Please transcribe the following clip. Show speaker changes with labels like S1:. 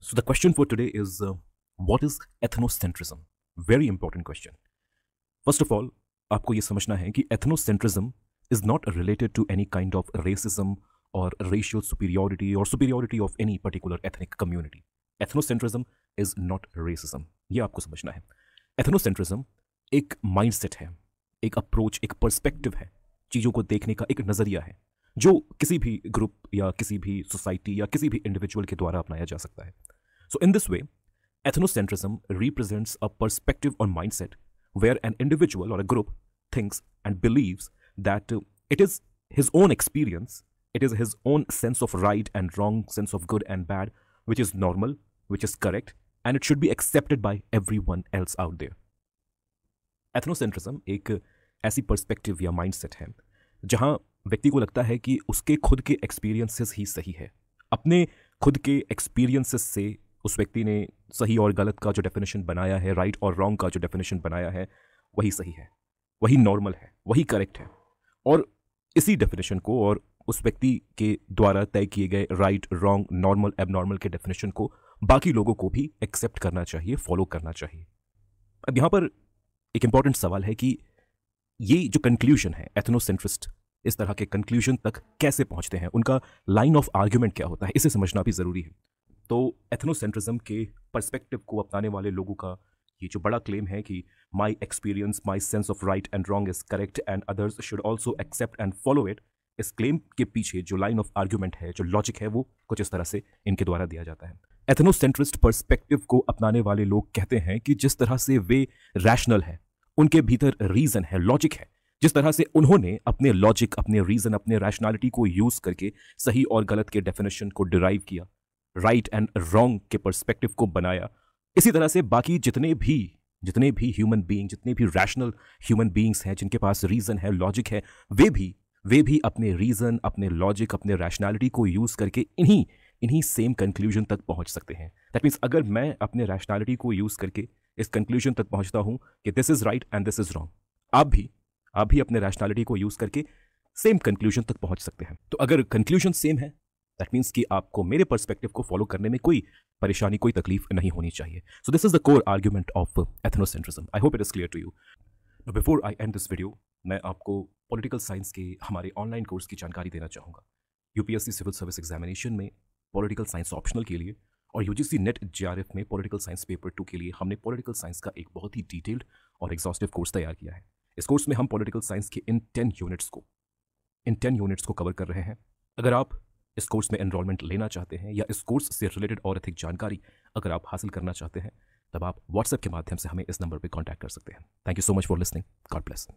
S1: So the question for today is what is ethnocentrism? Very important question. First of all, आपको ये समझना है कि ethnocentrism is not related to any kind of racism or racial superiority or superiority of any particular ethnic community. Ethnocentrism is not racism. ये आपको समझना है. Ethnocentrism एक mindset है, एक approach, एक perspective है, चीज़ों को देखने का एक नज़रिया है जो किसी भी ग्रुप या किसी भी सोसाइटी या किसी भी इंडिविजुअल के द्वारा अपनाया जा सकता है. So in this way, ethnocentrism represents a perspective or mindset where an individual or a group thinks and believes that it is his own experience, it is his own sense of right and wrong, sense of good and bad, which is normal, which is correct, and it should be accepted by everyone else out there. Ethnocentrism एक ऐसी perspective या mindset है जहां व्यक्ति को लगता है कि उसके खुद के एक्सपीरियंसेस ही सही है. अपने खुद के एक्सपीरियंसेस से उस व्यक्ति ने सही और गलत का जो डेफिनेशन बनाया है, राइट और रॉन्ग का जो डेफिनेशन बनाया है, वही सही है, वही नॉर्मल है, वही करेक्ट है. और इसी डेफिनेशन को और उस व्यक्ति के द्वारा तय किए गए राइट, रॉन्ग, नॉर्मल, एबनॉर्मल के डेफिनेशन को बाकी लोगों को भी एक्सेप्ट करना चाहिए, फॉलो करना चाहिए. अब यहाँ पर एक इंपॉर्टेंट सवाल है कि ये जो कंक्लूजन है, एथनोसेंट्रिस्ट इस तरह के कंक्लूजन तक कैसे पहुंचते हैं, उनका लाइन ऑफ आर्ग्यूमेंट क्या होता है, इसे समझना भी ज़रूरी है. तो एथनोसेंट्रिज्म के पर्सपेक्टिव को अपनाने वाले लोगों का ये जो बड़ा क्लेम है कि my experience, my sense of right and wrong is correct and others should also accept and follow it, इस क्लेम के पीछे जो लाइन ऑफ आर्ग्यूमेंट है, जो लॉजिक है, वो कुछ इस तरह से इनके द्वारा दिया जाता है. एथनोसेंट्रिस्ट पर्सपेक्टिव को अपनाने वाले लोग कहते हैं कि जिस तरह से वे रैशनल है, उनके भीतर रीजन है, लॉजिक है, जिस तरह से उन्होंने अपने लॉजिक, अपने रीजन, अपने रैशनैलिटी को यूज करके सही और गलत के डेफिनेशन को डिराइव किया, राइट एंड रॉन्ग के पर्सपेक्टिव को बनाया, इसी तरह से बाकी जितने भी ह्यूमन बीइंग, जितने भी रैशनल ह्यूमन बीइंग्स हैं, जिनके पास रीजन है, लॉजिक है, वे भी अपने रीजन, अपने लॉजिक, अपने रैशनैलिटी को यूज करके इन्हीं सेम कंक्लूजन तक पहुंच सकते हैं. दैट मीन्स अगर मैं अपने रैशनैलिटी को यूज करके इस कंक्लूजन तक पहुंचता हूं कि this is right and this is wrong, आप भी अपने रैशनैलिटी को यूज करके सेम कंक्लूजन तक पहुंच सकते हैं. तो अगर कंक्लूजन सेम है, दैट मीन्स कि आपको मेरे पर्सपेक्टिव को फॉलो करने में कोई परेशानी, कोई तकलीफ नहीं होनी चाहिए. So this is the core argument of ethnocentrism. I hope it is clear to you. Before I end this video, मैं आपको पॉलिटिकल साइंस के हमारे ऑनलाइन कोर्स की जानकारी देना चाहूँगा. यूपीएससी सिविल सर्विस एग्जामिनेशन में पॉलिटिकल साइंस ऑप्शनल के लिए और यूजीसी नेट जेआरएफ में पॉलिटिकल साइंस पेपर 2 के लिए हमने पॉलिटिकल साइंस का एक बहुत ही डिटेल्ड और एग्जॉस्टिव कोर्स तैयार किया है. इस कोर्स में हम पॉलिटिकल साइंस के इन 10 यूनिट्स को कवर कर रहे हैं. अगर आप इस कोर्स में एनरोलमेंट लेना चाहते हैं या इस कोर्स से रिलेटेड और अधिक जानकारी अगर आप हासिल करना चाहते हैं, तब आप व्हाट्सएप के माध्यम से हमें इस नंबर पर कॉन्टैक्ट कर सकते हैं. Thank you so much for listening. God bless.